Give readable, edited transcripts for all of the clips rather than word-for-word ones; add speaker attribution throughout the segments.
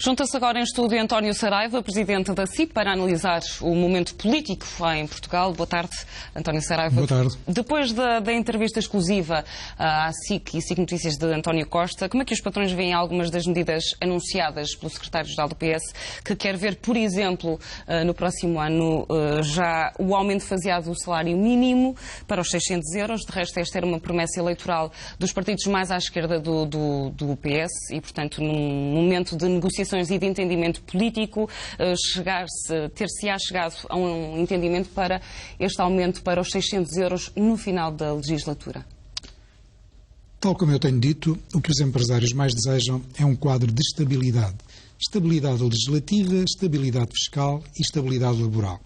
Speaker 1: Junta-se agora em estúdio António Saraiva, presidente da CIP, para analisar o momento político em Portugal. Boa tarde, António Saraiva.
Speaker 2: Boa tarde.
Speaker 1: Depois da entrevista exclusiva à SIC e SIC Notícias de António Costa, como é que os patrões veem algumas das medidas anunciadas pelo secretário-geral do PS, que quer ver, por exemplo, no próximo ano, já o aumento faseado do salário mínimo para os 600 euros. De resto, esta era uma promessa eleitoral dos partidos mais à esquerda do PS e, portanto, num momento de negociações e de entendimento político, ter-se-á chegado a um entendimento para este aumento para os 600 euros no final da legislatura.
Speaker 2: Tal como eu tenho dito, o que os empresários mais desejam é um quadro de estabilidade. Estabilidade legislativa, estabilidade fiscal e estabilidade laboral.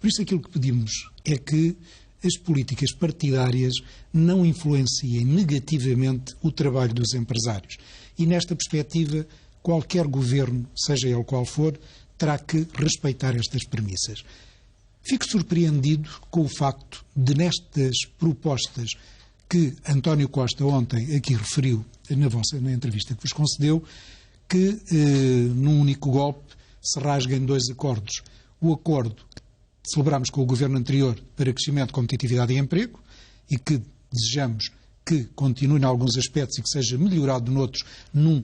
Speaker 2: Por isso aquilo que pedimos é que as políticas partidárias não influenciem negativamente o trabalho dos empresários. E nesta perspectiva, qualquer governo, seja ele qual for, terá que respeitar estas premissas. Fico surpreendido com o facto de, nestas propostas que António Costa ontem aqui referiu na entrevista que vos concedeu, que num único golpe se rasguem dois acordos. O acordo que celebramos com o governo anterior para crescimento, competitividade e emprego, e que desejamos que continue em alguns aspectos e que seja melhorado noutros num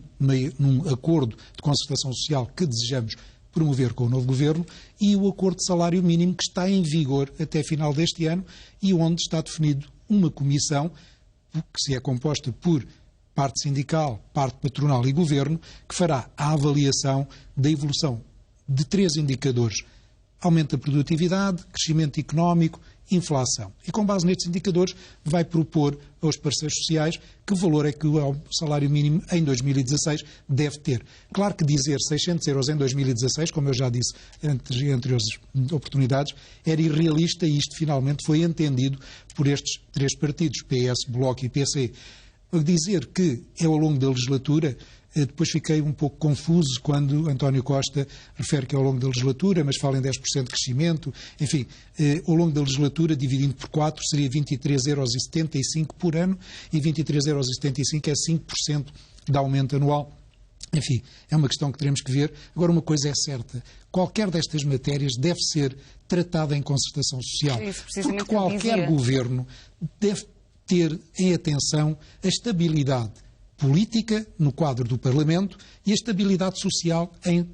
Speaker 2: acordo de concertação social que desejamos promover com o novo governo, e o acordo de salário mínimo que está em vigor até final deste ano e onde está definido uma comissão que se é composta por parte sindical, parte patronal e governo, que fará a avaliação da evolução de 3 indicadores: aumento da produtividade, crescimento económico, inflação. E com base nestes indicadores vai propor aos parceiros sociais que valor é que o salário mínimo em 2016 deve ter. Claro que dizer 600 euros em 2016, como eu já disse entre as oportunidades, era irrealista, e isto finalmente foi entendido por estes 3 partidos, PS, Bloco e PC. Dizer que é ao longo da legislatura, depois fiquei um pouco confuso quando António Costa refere que é ao longo da legislatura, mas fala em 10% de crescimento. Enfim, ao longo da legislatura, dividindo por 4, seria 23,75 euros por ano, e 23,75 euros é 5% de aumento anual. Enfim, é uma questão que teremos que ver. Agora, uma coisa é certa: qualquer destas matérias deve ser tratada em concertação social, porque qualquer governo deve ter em atenção a estabilidade política no quadro do Parlamento e a estabilidade social em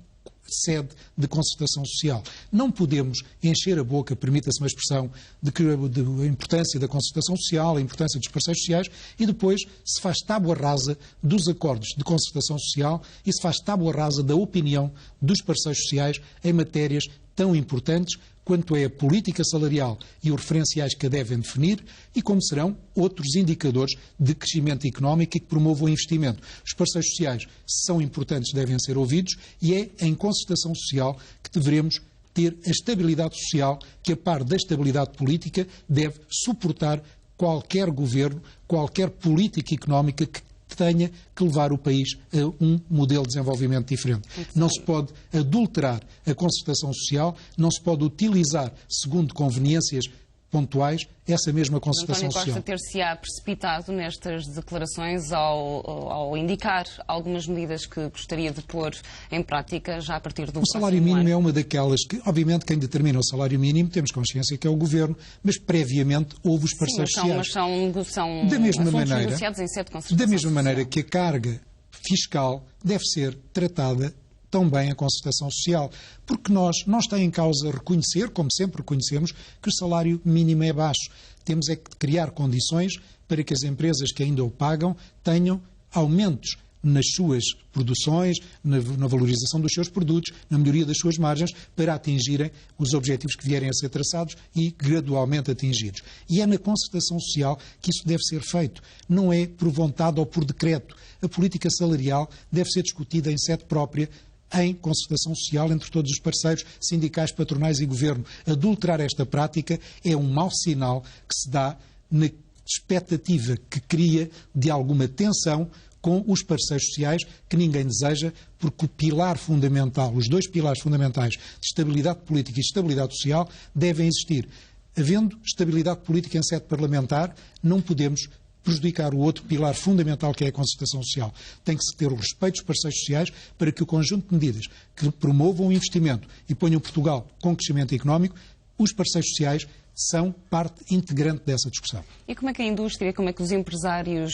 Speaker 2: sede de concertação social. Não podemos encher a boca, permita-se uma expressão, de importância da concertação social, a importância dos parceiros sociais, e depois se faz tábua rasa dos acordos de concertação social e se faz tábua rasa da opinião dos parceiros sociais em matérias tão importantes quanto é a política salarial e os referenciais que a devem definir, e como serão outros indicadores de crescimento económico e que promovam o investimento. Os parceiros sociais, se são importantes, devem ser ouvidos, e é em concertação social que deveremos ter a estabilidade social que, a par da estabilidade política, deve suportar qualquer governo, qualquer política económica que tenha que levar o país a um modelo de desenvolvimento diferente. Não se pode adulterar a concertação social, não se pode utilizar, segundo conveniências pontuais, essa mesma concertação social.
Speaker 1: António Costa ter-se-á precipitado nestas declarações ao indicar algumas medidas que gostaria de pôr em prática já a partir do próximo ano.
Speaker 2: O salário mínimo é uma daquelas que, obviamente, quem determina o salário mínimo, temos consciência que é o Governo, mas previamente houve os parceiros sociais.
Speaker 1: Mas são
Speaker 2: da mesma maneira,
Speaker 1: negociados em sede de concertação
Speaker 2: da mesma
Speaker 1: social.
Speaker 2: maneira que a carga fiscal deve ser tratada também a concertação social, porque não está em causa reconhecer, como sempre reconhecemos, que o salário mínimo é baixo. Temos é que criar condições para que as empresas que ainda o pagam tenham aumentos nas suas produções, na valorização dos seus produtos, na melhoria das suas margens, para atingirem os objetivos que vierem a ser traçados e gradualmente atingidos. E é na concertação social que isso deve ser feito. Não é por vontade ou por decreto. A política salarial deve ser discutida em sede própria, em concertação social entre todos os parceiros, sindicais, patronais e governo. Adulterar esta prática é um mau sinal que se dá na expectativa que cria de alguma tensão com os parceiros sociais, que ninguém deseja, porque o pilar fundamental, os 2 pilares fundamentais de estabilidade política e estabilidade social devem existir. Havendo estabilidade política em sede parlamentar, não podemos prejudicar o outro pilar fundamental que é a concertação social. Tem que se ter o respeito dos parceiros sociais para que o conjunto de medidas que promovam o investimento e ponham Portugal com crescimento económico, os parceiros sociais são parte integrante dessa discussão.
Speaker 1: E como é que a indústria, como é que os empresários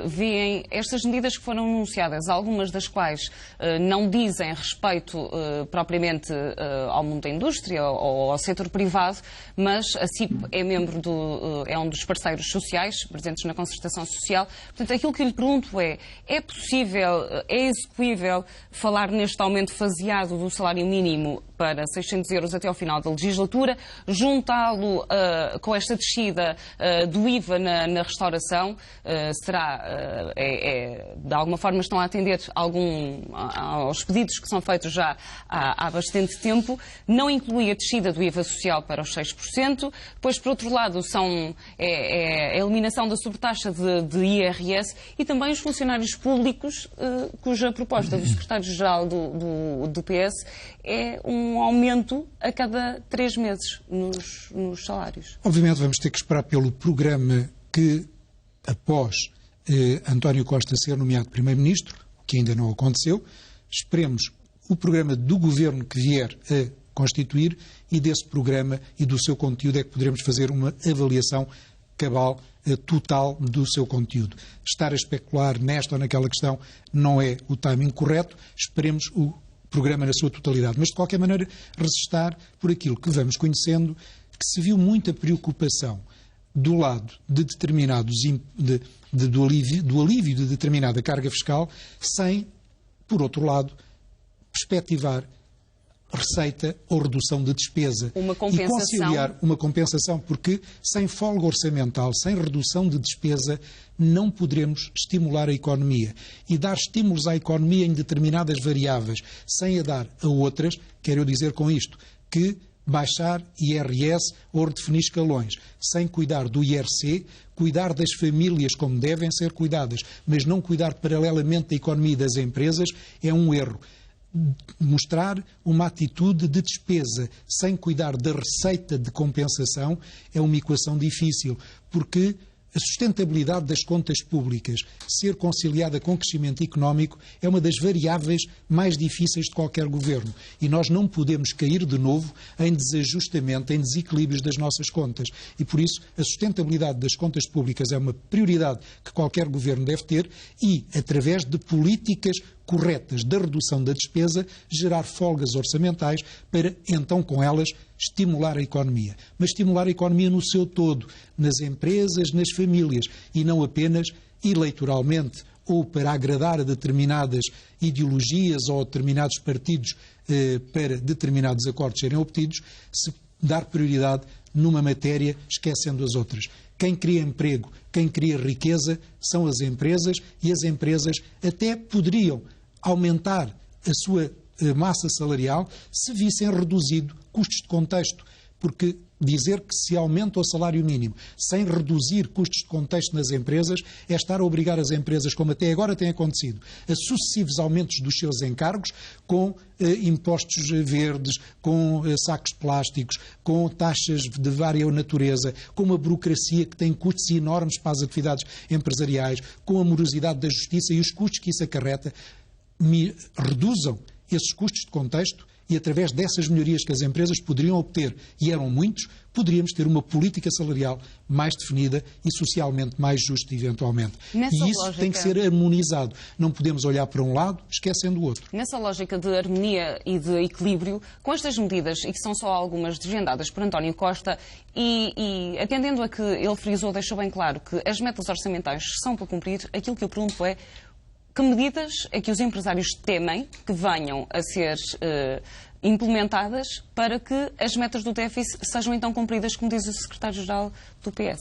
Speaker 1: veem estas medidas que foram anunciadas, algumas das quais não dizem respeito propriamente ao mundo da indústria ou ao setor privado, mas a CIP é membro é um dos parceiros sociais presentes na concertação social. Portanto, aquilo que lhe pergunto é possível, é execuível falar neste aumento faseado do salário mínimo para 600 euros até ao final da legislatura, juntá-lo com esta descida do IVA na restauração, de alguma forma estão a atender aos pedidos que são feitos já há bastante tempo, não inclui a descida do IVA social para os 6%, depois, por outro lado, a eliminação da sobretaxa de IRS e também os funcionários públicos, cuja proposta do secretário-geral do PS é um aumento a cada 3 meses nos salários.
Speaker 2: Obviamente vamos ter que esperar pelo programa que, após António Costa ser nomeado Primeiro-Ministro, o que ainda não aconteceu, esperemos o programa do Governo que vier a constituir e desse programa e do seu conteúdo é que poderemos fazer uma avaliação cabal, total do seu conteúdo. Estar a especular nesta ou naquela questão não é o timing correto, esperemos o programa na sua totalidade, mas de qualquer maneira resistar por aquilo que vamos conhecendo, que se viu muita preocupação do lado de determinados, do alívio de determinada carga fiscal, sem, por outro lado, perspectivar receita ou redução de despesa.
Speaker 1: Uma compensação.
Speaker 2: E conciliar uma compensação, porque sem folga orçamental, sem redução de despesa, não poderemos estimular a economia. E dar estímulos à economia em determinadas variáveis, sem a dar a outras, quero dizer com isto, que baixar IRS ou redefinir escalões, sem cuidar do IRC, cuidar das famílias como devem ser cuidadas, mas não cuidar paralelamente da economia e das empresas, é um erro. Mostrar uma atitude de despesa sem cuidar da receita de compensação é uma equação difícil, porque a sustentabilidade das contas públicas, ser conciliada com crescimento económico, é uma das variáveis mais difíceis de qualquer governo. E nós não podemos cair de novo em desajustamento, em desequilíbrios das nossas contas. E por isso, a sustentabilidade das contas públicas é uma prioridade que qualquer governo deve ter e, através de políticas corretas da redução da despesa, gerar folgas orçamentais para, então, com elas, estimular a economia. Mas estimular a economia no seu todo, nas empresas, nas famílias, e não apenas eleitoralmente ou para agradar a determinadas ideologias ou a determinados partidos para determinados acordos serem obtidos, se dar prioridade numa matéria esquecendo as outras. Quem cria emprego, quem cria riqueza são as empresas e as empresas até poderiam aumentar a sua massa salarial se vissem reduzido custos de contexto, porque dizer que se aumenta o salário mínimo sem reduzir custos de contexto nas empresas é estar a obrigar as empresas, como até agora tem acontecido, a sucessivos aumentos dos seus encargos com impostos verdes, com sacos plásticos, com taxas de vária natureza, com uma burocracia que tem custos enormes para as atividades empresariais, com a morosidade da justiça e os custos que isso acarreta. Reduzam esses custos de contexto e, através dessas melhorias que as empresas poderiam obter, e eram muitos, poderíamos ter uma política salarial mais definida e socialmente mais justa, eventualmente. E isso tem que ser harmonizado. Não podemos olhar para um lado, esquecendo o outro.
Speaker 1: Nessa lógica de harmonia e de equilíbrio, com estas medidas, e que são só algumas desvendadas por António Costa, e atendendo a que ele frisou, deixou bem claro que as metas orçamentais são para cumprir, aquilo que eu pergunto é: que medidas é que os empresários temem que venham a ser implementadas para que as metas do déficit sejam então cumpridas, como diz o secretário-geral do PS?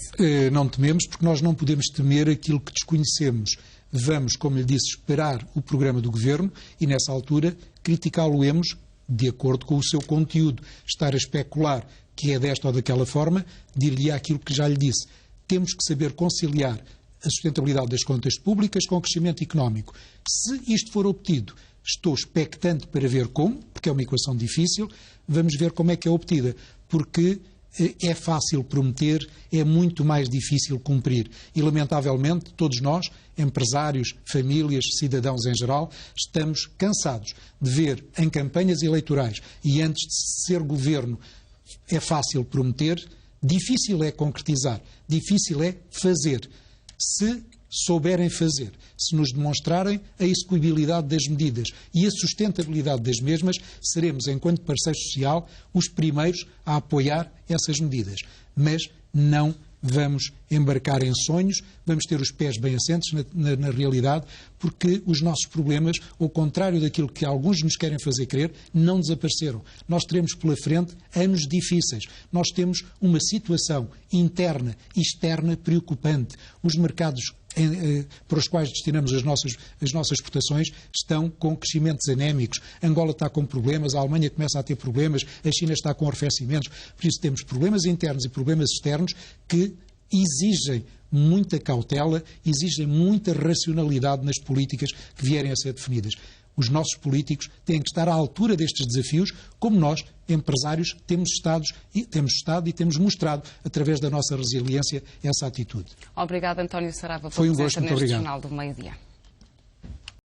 Speaker 2: Não tememos, porque nós não podemos temer aquilo que desconhecemos. Vamos, como lhe disse, esperar o programa do Governo e, nessa altura, criticá-lo-emos de acordo com o seu conteúdo. Estar a especular que é desta ou daquela forma, dir-lhe aquilo que já lhe disse. Temos que saber conciliar a sustentabilidade das contas públicas com o crescimento económico. Se isto for obtido, estou expectante para ver como, porque é uma equação difícil, vamos ver como é que é obtida, porque é fácil prometer, é muito mais difícil cumprir. E, lamentavelmente, todos nós, empresários, famílias, cidadãos em geral, estamos cansados de ver em campanhas eleitorais e antes de ser governo, é fácil prometer, difícil é concretizar, difícil é fazer. Se souberem fazer, se nos demonstrarem a execuibilidade das medidas e a sustentabilidade das mesmas, seremos, enquanto parceiro social, os primeiros a apoiar essas medidas. Mas não vamos embarcar em sonhos, vamos ter os pés bem assentes na realidade, porque os nossos problemas, ao contrário daquilo que alguns nos querem fazer crer, não desapareceram. Nós teremos pela frente anos difíceis. Nós temos uma situação interna e externa preocupante. Os mercados para os quais destinamos as nossas exportações estão com crescimentos anémicos. Angola está com problemas, a Alemanha começa a ter problemas, a China está com arrefecimentos. Por isso temos problemas internos e problemas externos que exigem muita cautela, exigem muita racionalidade nas políticas que vierem a ser definidas. Os nossos políticos têm que estar à altura destes desafios, como nós, empresários, temos estado e temos mostrado, através da nossa resiliência, essa atitude.
Speaker 1: Obrigada, António Saraiva,
Speaker 2: Foi um gosto,
Speaker 1: presença
Speaker 2: muito
Speaker 1: neste
Speaker 2: obrigado.
Speaker 1: Jornal do Meio-Dia.